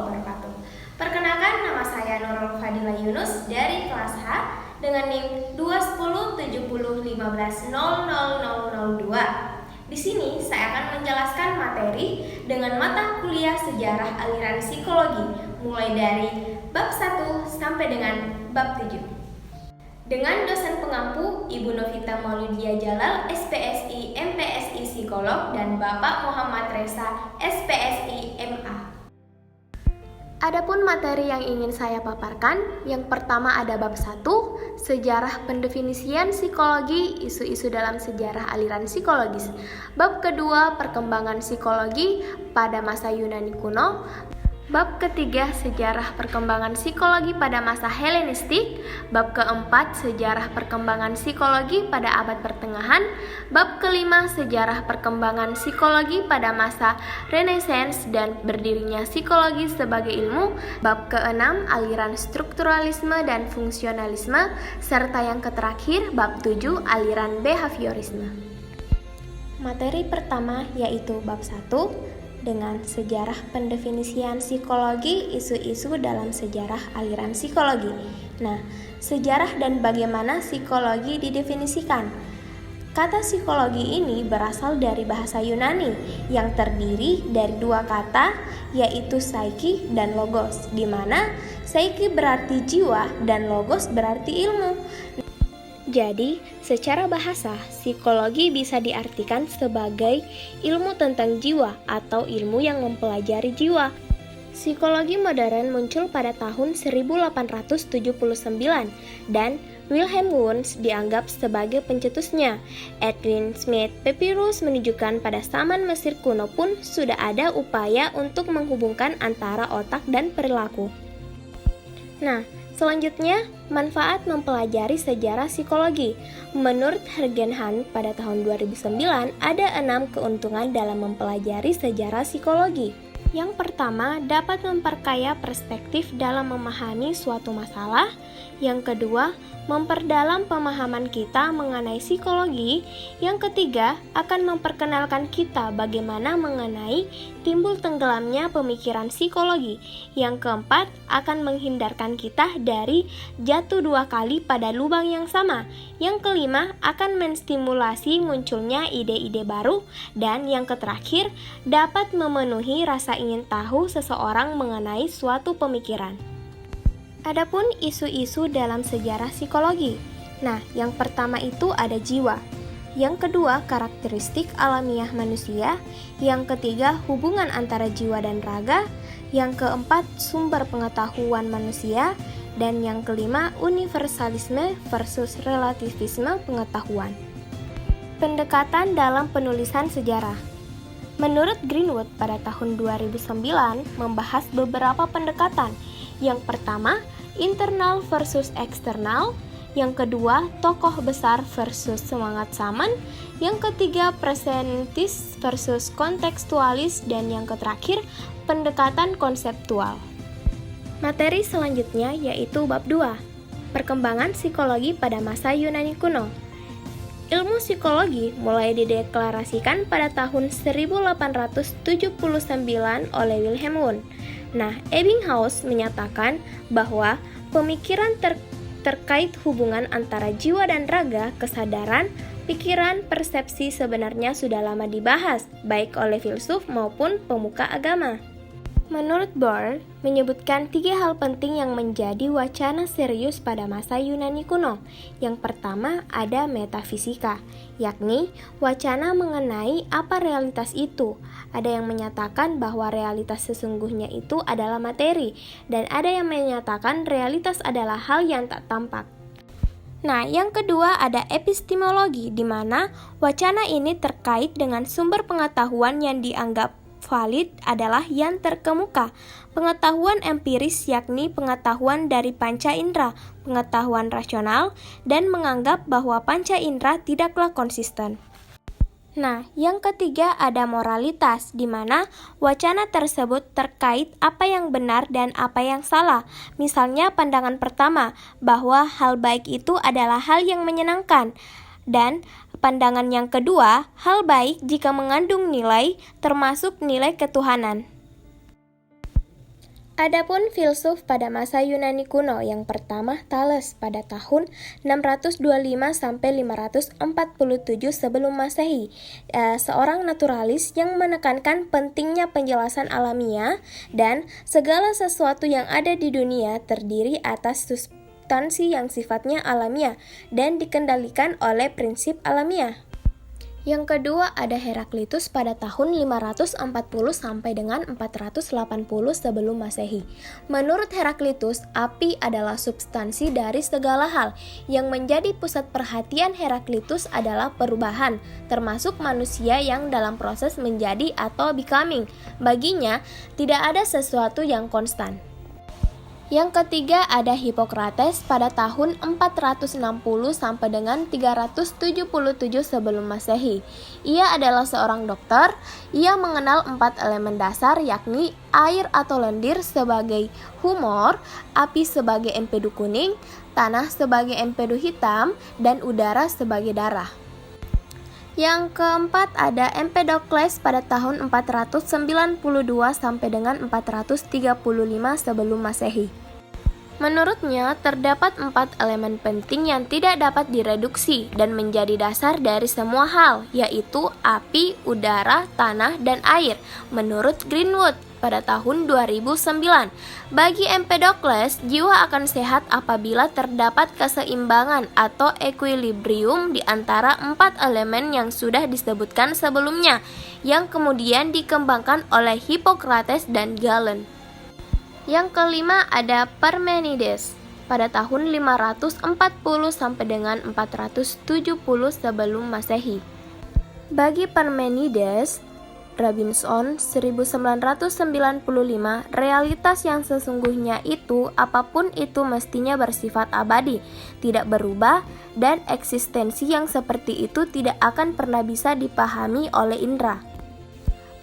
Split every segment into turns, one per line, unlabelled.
wabarakatuh. Perkenalkan, nama saya Nurul Fadila Yunus dari kelas H dengan NIM 21070150002. Di sini saya akan menjelaskan materi dengan mata kuliah sejarah aliran psikologi mulai dari bab 1 sampai dengan bab 7. Dengan dosen pengampu Ibu Novita Maulidia Jalal, SPSI, MPSI Psikolog, dan Bapak Muhammad Reza, SPSI, MA. Adapun materi yang ingin saya paparkan, yang pertama ada bab 1, sejarah pendefinisian psikologi, isu-isu dalam sejarah aliran psikologis. Bab kedua, perkembangan psikologi pada masa Yunani kuno. Bab ketiga, sejarah perkembangan psikologi pada masa Helenistik. Bab keempat, sejarah perkembangan psikologi pada abad pertengahan. Bab kelima, sejarah perkembangan psikologi pada masa Renaissance dan berdirinya psikologi sebagai ilmu. Bab keenam, aliran strukturalisme dan fungsionalisme. Serta yang terakhir, bab 7, aliran behaviorisme. Materi pertama yaitu bab 1, dengan sejarah pendefinisian psikologi, isu-isu dalam sejarah aliran psikologi. Nah, sejarah dan bagaimana psikologi didefinisikan. Kata psikologi ini berasal dari bahasa Yunani yang terdiri dari dua kata, yaitu psyche dan logos, di mana psyche berarti jiwa dan logos berarti ilmu. Jadi, secara bahasa, psikologi bisa diartikan sebagai ilmu tentang jiwa atau ilmu yang mempelajari jiwa. Psikologi modern muncul pada tahun 1879 dan Wilhelm Wundt dianggap sebagai pencetusnya. Edwin Smith Papyrus menunjukkan pada zaman Mesir kuno pun sudah ada upaya untuk menghubungkan antara otak dan perilaku. Nah, selanjutnya, manfaat mempelajari sejarah psikologi. Menurut Hergenhan pada tahun 2009, ada 6 keuntungan dalam mempelajari sejarah psikologi. Yang pertama, dapat memperkaya perspektif dalam memahami suatu masalah. Yang kedua, memperdalam pemahaman kita mengenai psikologi. Yang ketiga, akan memperkenalkan kita bagaimana mengenai timbul tenggelamnya pemikiran psikologi. Yang keempat, akan menghindarkan kita dari jatuh 2 kali pada lubang yang sama. Yang kelima, akan menstimulasi munculnya ide-ide baru. Dan yang terakhir, dapat memenuhi rasa ingin tahu seseorang mengenai suatu pemikiran. Adapun isu-isu dalam sejarah psikologi. Nah, yang pertama itu ada jiwa. Yang kedua, karakteristik alamiah manusia. Yang ketiga, hubungan antara jiwa dan raga. Yang keempat, sumber pengetahuan manusia. Dan yang kelima, universalisme versus relativisme pengetahuan. Pendekatan dalam penulisan sejarah. Menurut Greenwood pada tahun 2009 membahas beberapa pendekatan. Yang pertama, internal versus eksternal. Yang kedua, tokoh besar versus semangat zaman. Yang ketiga, presentis versus kontekstualis. Dan yang terakhir, pendekatan konseptual. Materi selanjutnya yaitu bab 2, perkembangan psikologi pada masa Yunani kuno. Ilmu psikologi mulai dideklarasikan pada tahun 1879 oleh Wilhelm Wundt. Nah, Ebbinghaus menyatakan bahwa pemikiran terkait hubungan antara jiwa dan raga, kesadaran, pikiran, persepsi sebenarnya sudah lama dibahas, baik oleh filsuf maupun pemuka agama. Menurut Bohr, menyebutkan 3 hal penting yang menjadi wacana serius pada masa Yunani kuno. Yang pertama ada metafisika, yakni wacana mengenai apa realitas itu. Ada yang menyatakan bahwa realitas sesungguhnya itu adalah materi, dan ada yang menyatakan realitas adalah hal yang tak tampak. Nah, yang kedua ada epistemologi, di mana wacana ini terkait dengan sumber pengetahuan yang dianggap valid adalah yang terkemuka. Pengetahuan empiris yakni pengetahuan dari panca indera, pengetahuan rasional, dan menganggap bahwa panca indera tidaklah konsisten. Nah, yang ketiga ada moralitas, di mana wacana tersebut terkait apa yang benar dan apa yang salah. Misalnya pandangan pertama, bahwa hal baik itu adalah hal yang menyenangkan. Dan pandangan yang kedua, hal baik jika mengandung nilai, termasuk nilai ketuhanan. Adapun filsuf pada masa Yunani kuno yang pertama Thales pada tahun 625 sampai 547 sebelum Masehi, seorang naturalis yang menekankan pentingnya penjelasan alamiah dan segala sesuatu yang ada di dunia terdiri atas substansi yang sifatnya alamiah dan dikendalikan oleh prinsip alamiah. Yang kedua ada Heraklitus pada tahun 540 sampai dengan 480 sebelum Masehi. Menurut Heraklitus, api adalah substansi dari segala hal. Yang menjadi pusat perhatian Heraklitus adalah perubahan, termasuk manusia yang dalam proses menjadi atau becoming. Baginya, tidak ada sesuatu yang konstan. Yang ketiga ada Hippocrates pada tahun 460 sampai dengan 377 sebelum Masehi. Ia adalah seorang dokter. Ia mengenal 4 elemen dasar yakni air atau lendir sebagai humor, api sebagai empedu kuning, tanah sebagai empedu hitam, dan udara sebagai darah. Yang keempat ada Empedokles pada tahun 492 sampai dengan 435 sebelum Masehi. Menurutnya, terdapat 4 elemen penting yang tidak dapat direduksi dan menjadi dasar dari semua hal, yaitu api, udara, tanah, dan air, menurut Greenwood pada tahun 2009. Bagi Empedokles, jiwa akan sehat apabila terdapat keseimbangan atau equilibrium di antara 4 elemen yang sudah disebutkan sebelumnya, yang kemudian dikembangkan oleh Hippocrates dan Galen. Yang kelima ada Parmenides pada tahun 540 sampai dengan 470 sebelum Masehi. Bagi Parmenides, Robinson 1995, realitas yang sesungguhnya itu apapun itu mestinya bersifat abadi, tidak berubah, dan eksistensi yang seperti itu tidak akan pernah bisa dipahami oleh indera.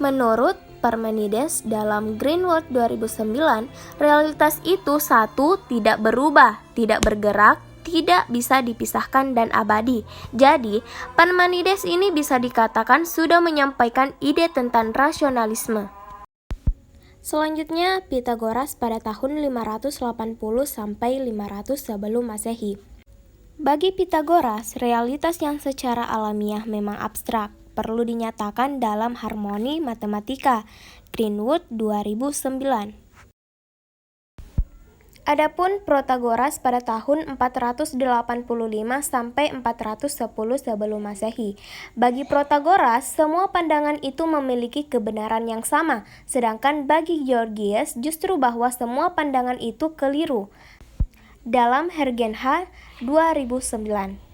Menurut Parmenides dalam Greenwood 2009, realitas itu satu, tidak berubah, tidak bergerak, tidak bisa dipisahkan dan abadi. Jadi, Parmenides ini bisa dikatakan sudah menyampaikan ide tentang rasionalisme. Selanjutnya, Pythagoras pada tahun 580 sampai 500 sebelum Masehi. Bagi Pythagoras, realitas yang secara alamiah memang abstrak, perlu dinyatakan dalam harmoni matematika. Greenwood 2009. Adapun Protagoras pada tahun 485 sampai 410 sebelum Masehi. Bagi Protagoras, semua pandangan itu memiliki kebenaran yang sama, sedangkan bagi Georgius justru bahwa semua pandangan itu keliru. Dalam Hergenha 2009.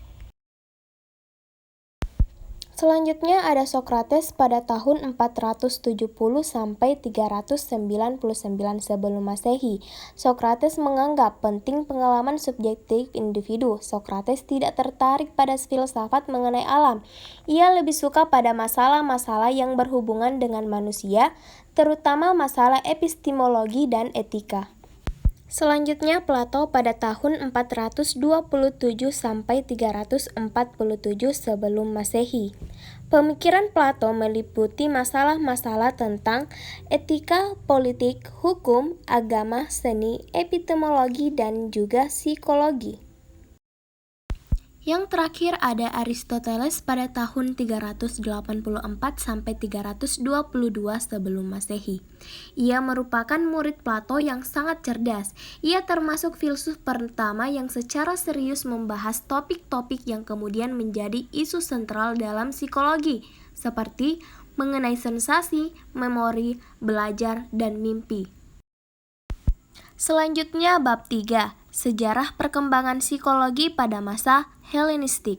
Selanjutnya ada Socrates pada tahun 470 sampai 399 sebelum Masehi. Socrates menganggap penting pengalaman subjektif individu. Socrates tidak tertarik pada filsafat mengenai alam. Ia lebih suka pada masalah-masalah yang berhubungan dengan manusia, terutama masalah epistemologi dan etika. Selanjutnya Plato pada tahun 427 sampai 347 sebelum Masehi. Pemikiran Plato meliputi masalah-masalah tentang etika, politik, hukum, agama, seni, epistemologi, dan juga psikologi. Yang terakhir ada Aristoteles pada tahun 384 sampai 322 sebelum Masehi. Ia merupakan murid Plato yang sangat cerdas. Ia termasuk filsuf pertama yang secara serius membahas topik-topik yang kemudian menjadi isu sentral dalam psikologi, seperti mengenai sensasi, memori, belajar, dan mimpi. Selanjutnya bab 3, sejarah perkembangan psikologi pada masa Helenistik.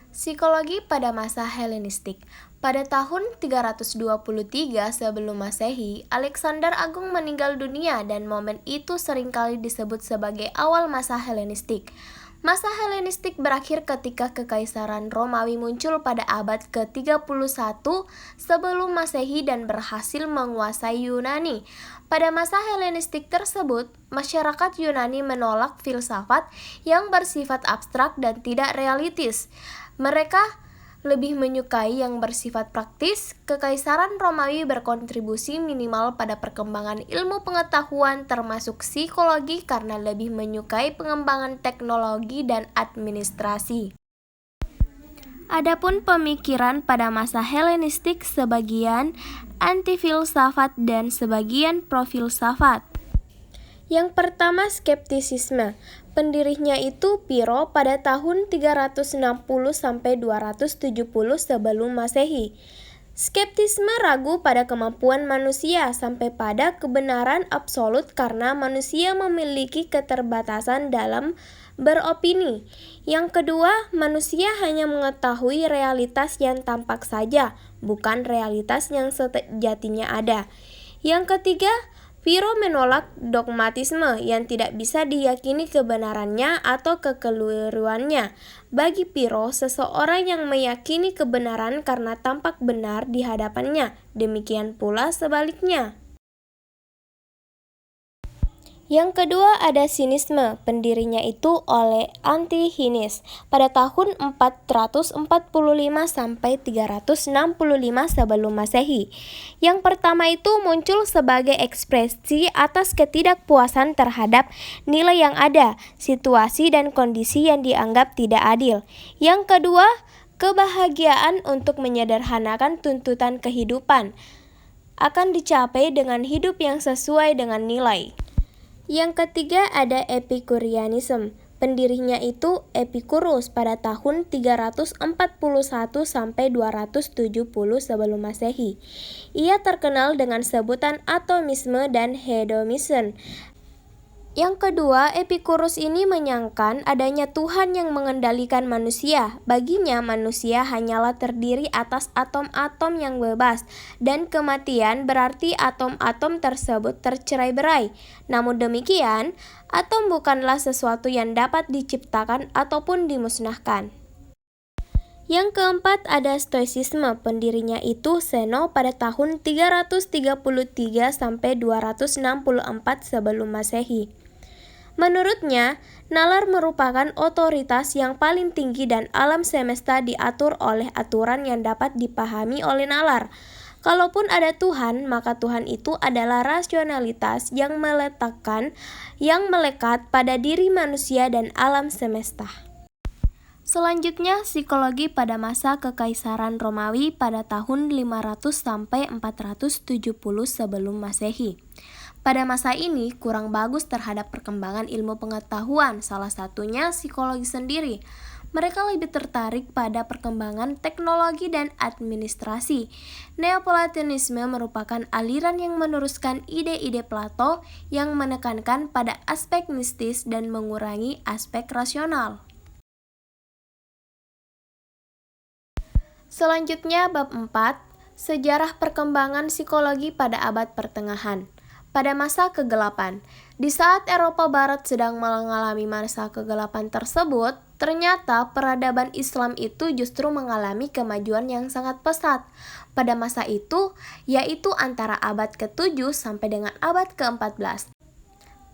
Psikologi pada masa Helenistik. Pada tahun 323 sebelum Masehi, Alexander Agung meninggal dunia dan momen itu seringkali disebut sebagai awal masa Helenistik. Masa Helenistik berakhir ketika Kekaisaran Romawi muncul pada abad ke-31 sebelum Masehi dan berhasil menguasai Yunani. Pada masa Helenistik tersebut, masyarakat Yunani menolak filsafat yang bersifat abstrak dan tidak realistis. Mereka lebih menyukai yang bersifat praktis, Kekaisaran Romawi berkontribusi minimal pada perkembangan ilmu pengetahuan termasuk psikologi karena lebih menyukai pengembangan teknologi dan administrasi. Adapun pemikiran pada masa Helenistik sebagian anti-filsafat dan sebagian pro-filsafat. Yang pertama skeptisisme. Pendirinya itu Piro pada tahun 360 sampai 270 sebelum Masehi. Skeptisme ragu pada kemampuan manusia sampai pada kebenaran absolut karena manusia memiliki keterbatasan dalam beropini. Yang kedua, manusia hanya mengetahui realitas yang tampak saja, bukan realitas yang sejatinya ada. Yang ketiga, Piro menolak dogmatisme yang tidak bisa diyakini kebenarannya atau kekeliruannya. Bagi Piro, seseorang yang meyakini kebenaran karena tampak benar di hadapannya, demikian pula sebaliknya. Yang kedua ada sinisme, pendirinya itu oleh Antihinis pada tahun 445 sampai 365 sebelum Masehi. Yang pertama itu muncul sebagai ekspresi atas ketidakpuasan terhadap nilai yang ada, situasi dan kondisi yang dianggap tidak adil. Yang kedua, kebahagiaan untuk menyederhanakan tuntutan kehidupan akan dicapai dengan hidup yang sesuai dengan nilai. Yang ketiga ada Epikurianisme. Pendirinya itu Epikurus pada tahun 341 sampai 270 sebelum Masehi. Ia terkenal dengan sebutan atomisme dan hedonisme. Yang kedua, Epikurus ini menyangkan adanya Tuhan yang mengendalikan manusia. Baginya, manusia hanyalah terdiri atas atom-atom yang bebas, dan kematian berarti atom-atom tersebut tercerai-berai. Namun demikian, atom bukanlah sesuatu yang dapat diciptakan ataupun dimusnahkan. Yang keempat ada Stoicisme, pendirinya itu Zeno pada tahun 333 sampai 264 sebelum Masehi. Menurutnya, nalar merupakan otoritas yang paling tinggi dan alam semesta diatur oleh aturan yang dapat dipahami oleh nalar. Kalaupun ada Tuhan, maka Tuhan itu adalah rasionalitas yang melekat pada diri manusia dan alam semesta. Selanjutnya, psikologi pada masa Kekaisaran Romawi pada tahun 500 sampai 470 sebelum Masehi. Pada masa ini kurang bagus terhadap perkembangan ilmu pengetahuan, salah satunya psikologi sendiri. Mereka lebih tertarik pada perkembangan teknologi dan administrasi. Neoplatonisme merupakan aliran yang meneruskan ide-ide Plato yang menekankan pada aspek mistis dan mengurangi aspek rasional. Selanjutnya bab 4, sejarah perkembangan psikologi pada abad pertengahan. Pada masa kegelapan, di saat Eropa Barat sedang mengalami masa kegelapan tersebut, ternyata peradaban Islam itu justru mengalami kemajuan yang sangat pesat. Pada masa itu, yaitu antara abad ke-7 sampai dengan abad ke-14.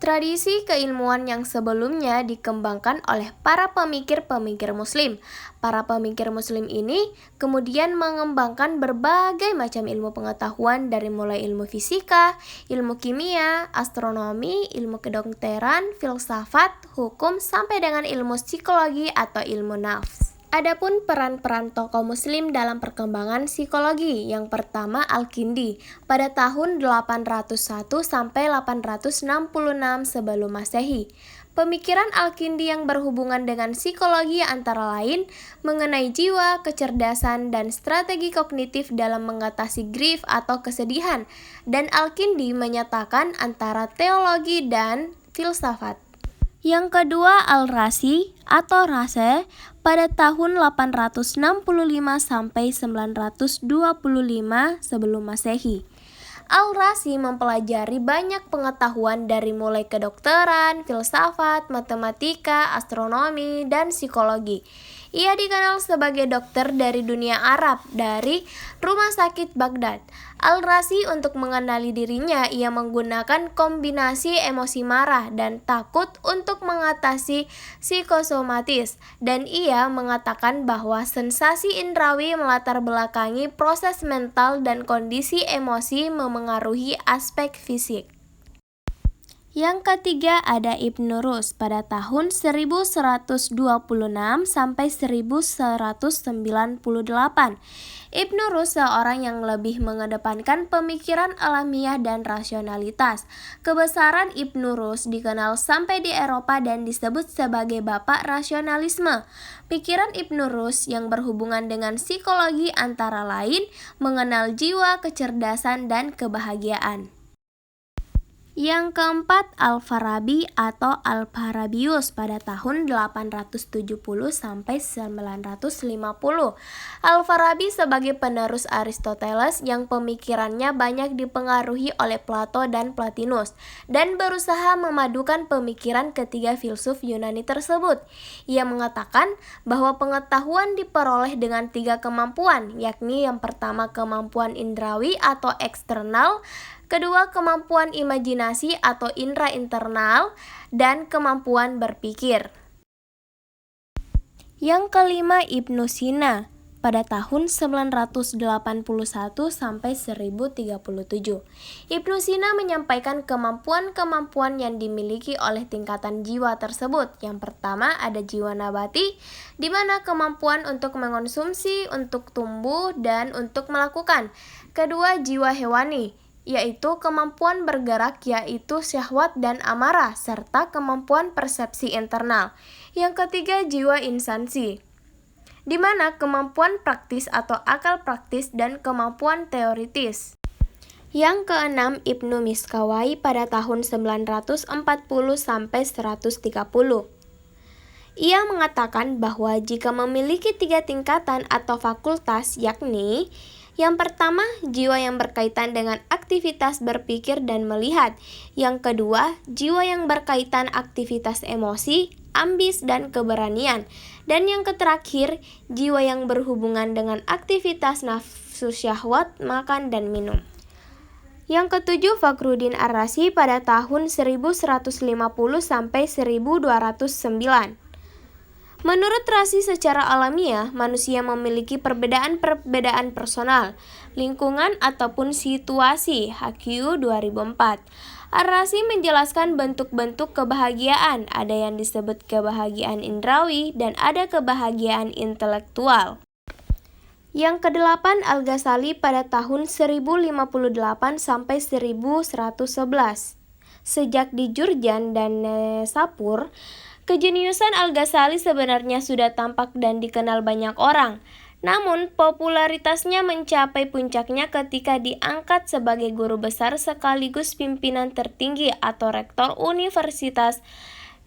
Tradisi keilmuan yang sebelumnya dikembangkan oleh para pemikir-pemikir Muslim. Para pemikir Muslim ini kemudian mengembangkan berbagai macam ilmu pengetahuan dari mulai ilmu fisika, ilmu kimia, astronomi, ilmu kedokteran, filsafat, hukum, sampai dengan ilmu psikologi atau ilmu nafs. Adapun peran-peran tokoh Muslim dalam perkembangan psikologi, yang pertama Al-Kindi pada tahun 801 sampai 866 sebelum Masehi. Pemikiran Al-Kindi yang berhubungan dengan psikologi antara lain mengenai jiwa, kecerdasan, dan strategi kognitif dalam mengatasi grief atau kesedihan, dan Al-Kindi menyatakan antara teologi dan filsafat. Yang kedua Al-Razi atau Rase pada tahun 865 sampai 925 sebelum Masehi. Al-Razi mempelajari banyak pengetahuan dari mulai kedokteran, filsafat, matematika, astronomi, dan psikologi. Ia dikenal sebagai dokter dari dunia Arab dari Rumah Sakit Baghdad. Al-Razi untuk mengenali dirinya, ia menggunakan kombinasi emosi marah dan takut untuk mengatasi psikosomatis, dan ia mengatakan bahwa sensasi indrawi melatar belakangi proses mental dan kondisi emosi memengaruhi aspek fisik. Yang ketiga ada Ibnu Rushd pada tahun 1126 sampai 1198. Ibnu Rushd seorang yang lebih mengedepankan pemikiran alamiah dan rasionalitas. Kebesaran Ibnu Rushd dikenal sampai di Eropa dan disebut sebagai bapak rasionalisme. Pikiran Ibnu Rushd yang berhubungan dengan psikologi antara lain mengenal jiwa, kecerdasan, dan kebahagiaan. Yang keempat, Al-Farabi atau Al-Farabius pada tahun 870 sampai 950. Al-Farabi sebagai penerus Aristoteles yang pemikirannya banyak dipengaruhi oleh Plato dan Plotinus dan berusaha memadukan pemikiran ketiga filsuf Yunani tersebut. Ia mengatakan bahwa pengetahuan diperoleh dengan 3 kemampuan, yakni yang pertama kemampuan indrawi atau eksternal, kedua kemampuan imajinasi atau indera internal, dan kemampuan berpikir. Yang kelima Ibnu Sina pada tahun 981 sampai 1037. Ibnu Sina menyampaikan kemampuan-kemampuan yang dimiliki oleh tingkatan jiwa tersebut. Yang pertama ada jiwa nabati, di mana kemampuan untuk mengonsumsi, untuk tumbuh, dan untuk melakukan. Kedua jiwa hewani, yaitu kemampuan bergerak, yaitu syahwat dan amarah, serta kemampuan persepsi internal. Yang ketiga jiwa insansi, di mana kemampuan praktis atau akal praktis dan kemampuan teoritis. Yang keenam Ibnu Miskawai pada tahun 940 sampai 130. Ia mengatakan bahwa jika memiliki 3 tingkatan atau fakultas, yakni yang pertama, jiwa yang berkaitan dengan aktivitas berpikir dan melihat. Yang kedua, jiwa yang berkaitan aktivitas emosi, ambis, dan keberanian. Dan yang terakhir, jiwa yang berhubungan dengan aktivitas nafsu syahwat, makan, dan minum. Yang ketujuh, Fakhruddin Ar-Razi pada tahun 1150 sampai 1209. Menurut Razi, secara alamiah, manusia memiliki perbedaan-perbedaan personal, lingkungan, ataupun situasi. HQ 2004. Ar-Razi menjelaskan bentuk-bentuk kebahagiaan, ada yang disebut kebahagiaan indrawi dan ada kebahagiaan intelektual. Yang kedelapan Al-Ghazali pada tahun 1058 sampai 1111. Sejak di Jurjan dan Nesapur, kejeniusan Al-Ghazali sebenarnya sudah tampak dan dikenal banyak orang. Namun, popularitasnya mencapai puncaknya ketika diangkat sebagai guru besar sekaligus pimpinan tertinggi atau rektor Universitas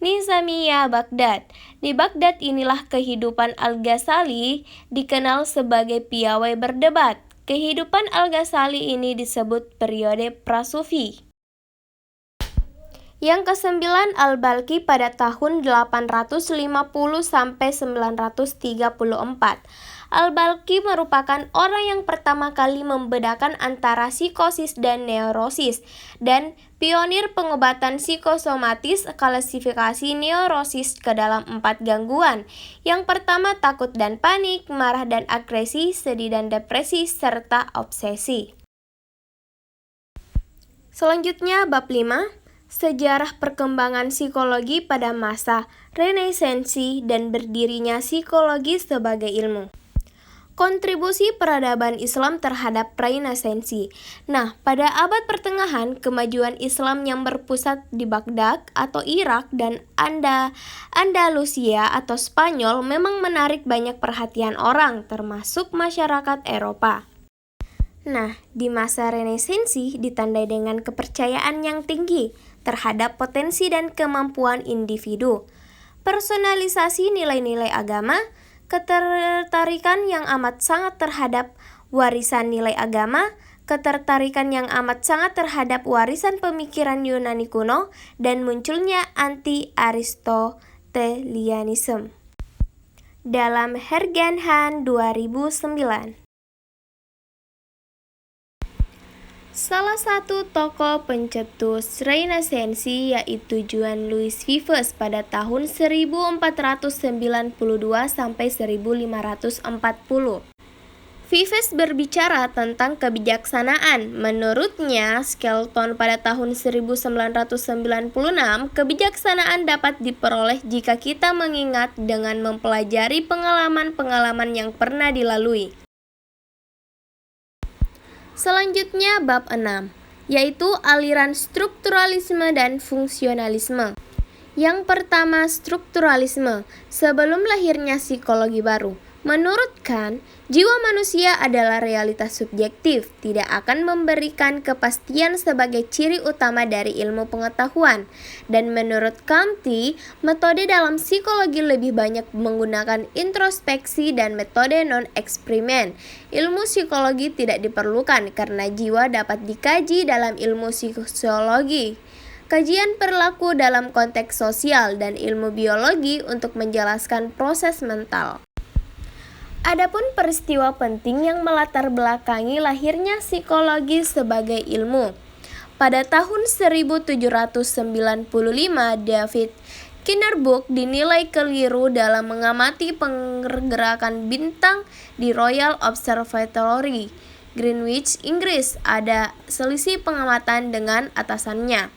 Nizamiyah Baghdad. Di Baghdad inilah kehidupan Al-Ghazali dikenal sebagai piawai berdebat. Kehidupan Al-Ghazali ini disebut periode Prasufi. Yang kesembilan Al-Balkhi pada tahun 850 sampai 934. Al-Balkhi merupakan orang yang pertama kali membedakan antara psikosis dan neurosis dan pionir pengobatan psikosomatis. Klasifikasi neurosis ke dalam 4 gangguan. Yang pertama takut dan panik, marah dan agresi, sedih dan depresi, serta obsesi. Selanjutnya bab 5. Sejarah perkembangan psikologi pada masa Renesansi dan berdirinya psikologi sebagai ilmu. Kontribusi peradaban Islam terhadap Renesansi. Nah, pada abad pertengahan, kemajuan Islam yang berpusat di Baghdad atau Irak dan Andalusia atau Spanyol memang menarik banyak perhatian orang, termasuk masyarakat Eropa. Nah, di masa Renesansi ditandai dengan kepercayaan yang tinggi terhadap potensi dan kemampuan individu, personalisasi nilai-nilai agama, ketertarikan yang amat sangat terhadap warisan nilai agama, ketertarikan yang amat sangat terhadap warisan pemikiran Yunani kuno, dan munculnya anti-Aristotelianisme. dalam Hergenhan 2009. Salah satu tokoh pencetus Renaissance yaitu Juan Louis Vives pada tahun 1492 sampai 1540. Vives berbicara tentang kebijaksanaan. Menurutnya, Skelton pada tahun 1996, kebijaksanaan dapat diperoleh jika kita mengingat dengan mempelajari pengalaman-pengalaman yang pernah dilalui. Selanjutnya bab 6, yaitu aliran strukturalisme dan fungsionalisme. Yang pertama, strukturalisme. Sebelum lahirnya psikologi baru, menurut Kant, jiwa manusia adalah realitas subjektif, tidak akan memberikan kepastian sebagai ciri utama dari ilmu pengetahuan. Dan menurut Comte, metode dalam psikologi lebih banyak menggunakan introspeksi dan metode non-eksperimen. Ilmu psikologi tidak diperlukan karena jiwa dapat dikaji dalam ilmu sosiologi. Kajian perilaku dalam konteks sosial dan ilmu biologi untuk menjelaskan proses mental. Adapun peristiwa penting yang melatar belakangi lahirnya psikologi sebagai ilmu. Pada tahun 1795, David Kinnerbrook dinilai keliru dalam mengamati pergerakan bintang di Royal Observatory, Greenwich, Inggris. Ada selisih pengamatan dengan atasannya.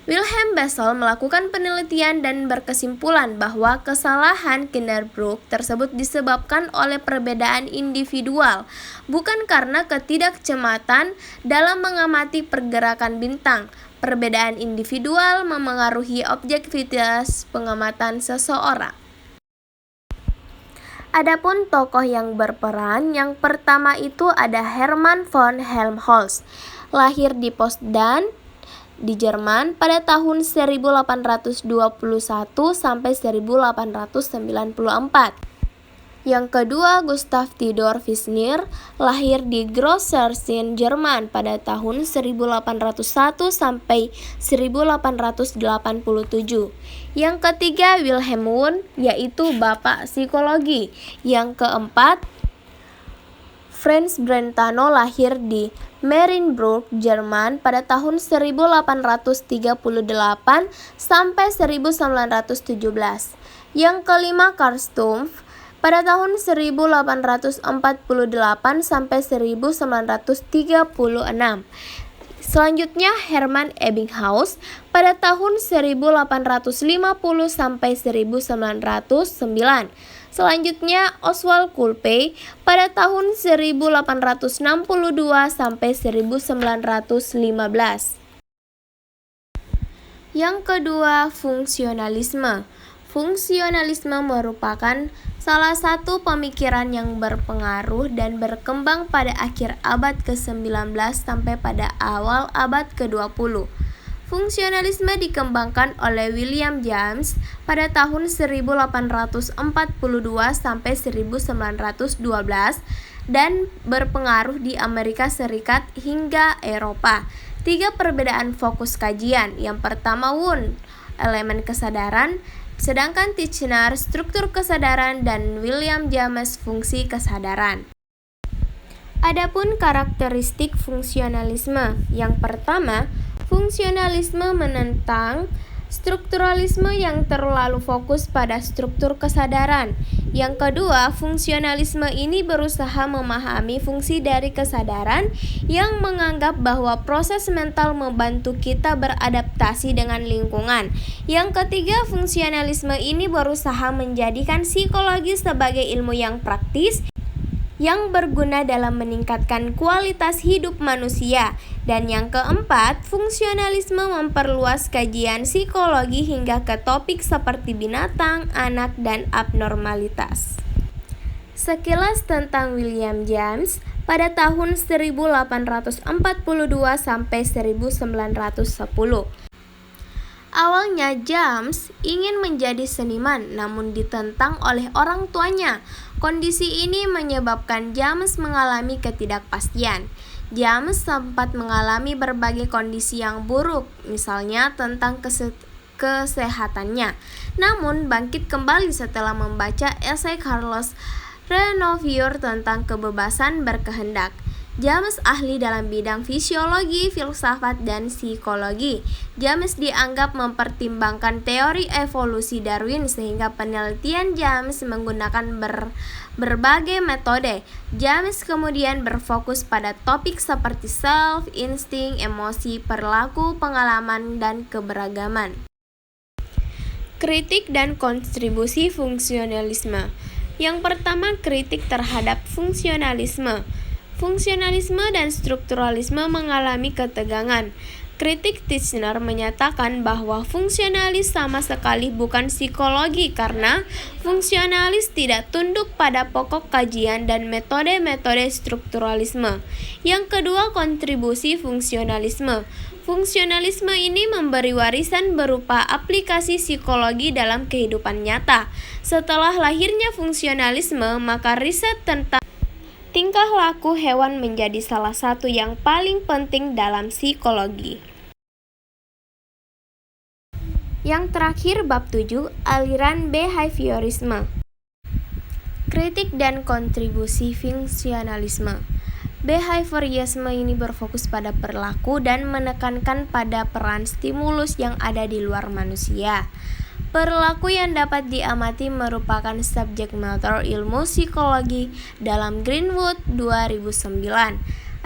Wilhelm Bessel melakukan penelitian dan berkesimpulan bahwa kesalahan Kinnerbrook tersebut disebabkan oleh perbedaan individual, bukan karena ketidakcermatan dalam mengamati pergerakan bintang. Perbedaan individual memengaruhi objektivitas pengamatan seseorang. Adapun tokoh yang berperan, yang pertama itu ada Hermann von Helmholtz, lahir di Potsdam di Jerman pada tahun 1821 sampai 1894. Yang kedua, Gustav Theodor Fischer, lahir di Großerzien, Jerman pada tahun 1801 sampai 1887. Yang ketiga, Wilhelm Wundt, yaitu bapak psikologi. Yang keempat, Franz Brentano, lahir di Marienburg, Jerman pada tahun 1838 sampai 1917. Yang kelima, Karl Stumpf pada tahun 1848 sampai 1936. Selanjutnya Hermann Ebbinghaus pada tahun 1850 sampai 1909. Selanjutnya Oswald Kulpe pada tahun 1862 sampai 1915. Yang kedua, fungsionalisme. Fungsionalisme merupakan salah satu pemikiran yang berpengaruh dan berkembang pada akhir abad ke-19 sampai pada awal abad ke-20. Fungsionalisme dikembangkan oleh William James pada tahun 1842 sampai 1912 dan berpengaruh di Amerika Serikat hingga Eropa. 3 perbedaan fokus kajian. Yang pertama, Wundt, elemen kesadaran, sedangkan Titchener, struktur kesadaran, dan William James, fungsi kesadaran. Adapun karakteristik fungsionalisme. Yang pertama, fungsionalisme menentang strukturalisme yang terlalu fokus pada struktur kesadaran. Yang kedua, fungsionalisme ini berusaha memahami fungsi dari kesadaran yang menganggap bahwa proses mental membantu kita beradaptasi dengan lingkungan. Yang ketiga, fungsionalisme ini berusaha menjadikan psikologi sebagai ilmu yang praktis yang berguna dalam meningkatkan kualitas hidup manusia. Dan yang keempat, fungsionalisme memperluas kajian psikologi hingga ke topik seperti binatang, anak, dan abnormalitas. Sekilas tentang William James pada tahun 1842 sampai 1910. Awalnya James ingin menjadi seniman, namun ditentang oleh orang tuanya. Kondisi ini menyebabkan James mengalami ketidakpastian. James sempat mengalami berbagai kondisi yang buruk, misalnya tentang kesehatannya. Namun bangkit kembali setelah membaca esai Carlos Renovior tentang kebebasan berkehendak. James ahli dalam bidang fisiologi, filsafat, dan psikologi. James dianggap mempertimbangkan teori evolusi Darwin sehingga penelitian James menggunakan berbagai metode. James kemudian berfokus pada topik seperti self, insting, emosi, perilaku, pengalaman, dan keberagaman. Kritik dan kontribusi fungsionalisme. Yang pertama, kritik terhadap fungsionalisme. Fungsionalisme dan strukturalisme mengalami ketegangan. Kritik Titchener menyatakan bahwa fungsionalis sama sekali bukan psikologi karena fungsionalis tidak tunduk pada pokok kajian dan metode-metode strukturalisme. Yang kedua, kontribusi fungsionalisme. Fungsionalisme ini memberi warisan berupa aplikasi psikologi dalam kehidupan nyata. Setelah lahirnya fungsionalisme, maka riset tentang tingkah laku hewan menjadi salah satu yang paling penting dalam psikologi. Yang terakhir, bab 7, aliran behaviorisme. Kritik dan kontribusi fungsionalisme. Behaviorisme ini berfokus pada perilaku dan menekankan pada peran stimulus yang ada di luar manusia. Perilaku yang dapat diamati merupakan subjek matter ilmu psikologi dalam Greenwood 2009.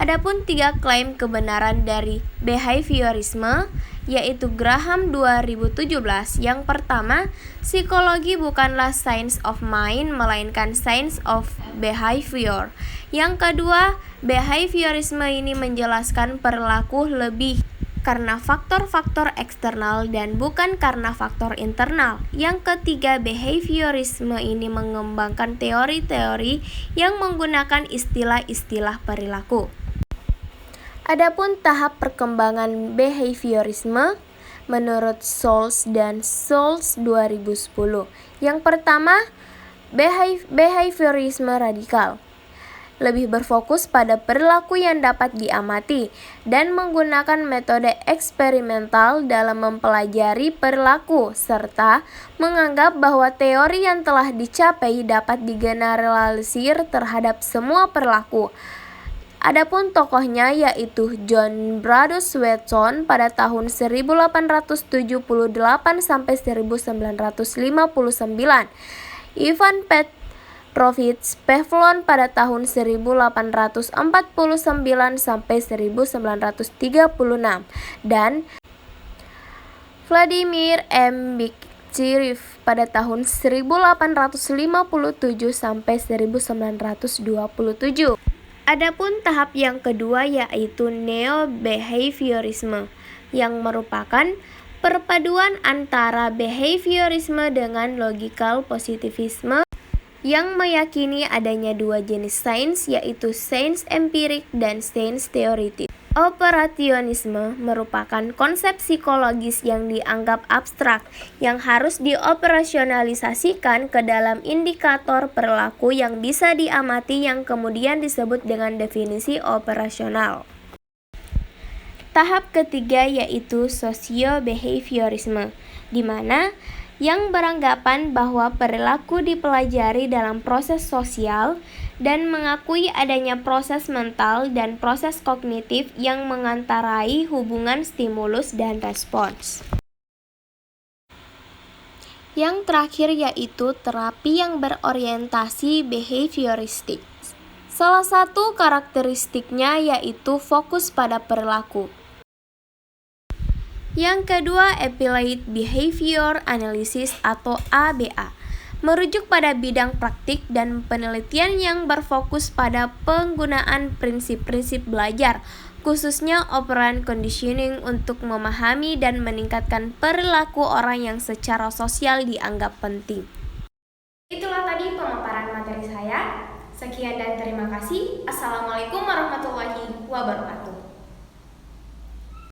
Adapun 3 klaim kebenaran dari behaviorisme, yaitu Graham 2017. Yang pertama, psikologi bukanlah science of mind, melainkan science of behavior. Yang kedua, behaviorisme ini menjelaskan perilaku lebih karena faktor-faktor eksternal dan bukan karena faktor internal. Yang ketiga, behaviorisme ini mengembangkan teori-teori yang menggunakan istilah-istilah perilaku. Adapun tahap perkembangan behaviorisme menurut Souls dan Souls 2010. Yang pertama, behaviorisme radikal lebih berfokus pada perilaku yang dapat diamati dan menggunakan metode eksperimental dalam mempelajari perilaku, serta menganggap bahwa teori yang telah dicapai dapat digeneralisir terhadap semua perilaku. Adapun tokohnya yaitu John Bradus Watson pada tahun 1878 sampai 1959, Ivan Petrovich Pavlov pada tahun 1849 sampai 1936 dan Vladimir M. Bakhtchev pada tahun 1857 sampai 1927. Adapun tahap yang kedua yaitu neo-behaviorisme yang merupakan perpaduan antara behaviorisme dengan logical positivisme yang meyakini adanya 2 jenis sains, yaitu sains empirik dan sains teoritis. Operationisme merupakan konsep psikologis yang dianggap abstrak yang harus dioperasionalisasikan ke dalam indikator perilaku yang bisa diamati yang kemudian disebut dengan definisi operasional. Tahap ketiga yaitu sosio-behaviorisme, di mana yang beranggapan bahwa perilaku dipelajari dalam proses sosial dan mengakui adanya proses mental dan proses kognitif yang mengantarai hubungan stimulus dan respons. Yang terakhir yaitu terapi yang berorientasi behavioristik. Salah satu karakteristiknya yaitu fokus pada perilaku. Yang kedua, Applied Behavior Analysis atau ABA, merujuk pada bidang praktik dan penelitian yang berfokus pada penggunaan prinsip-prinsip belajar, khususnya operant conditioning untuk memahami dan meningkatkan perilaku orang yang secara sosial dianggap penting. Itulah tadi pemaparan materi saya. Sekian dan terima kasih. Assalamualaikum warahmatullahi wabarakatuh.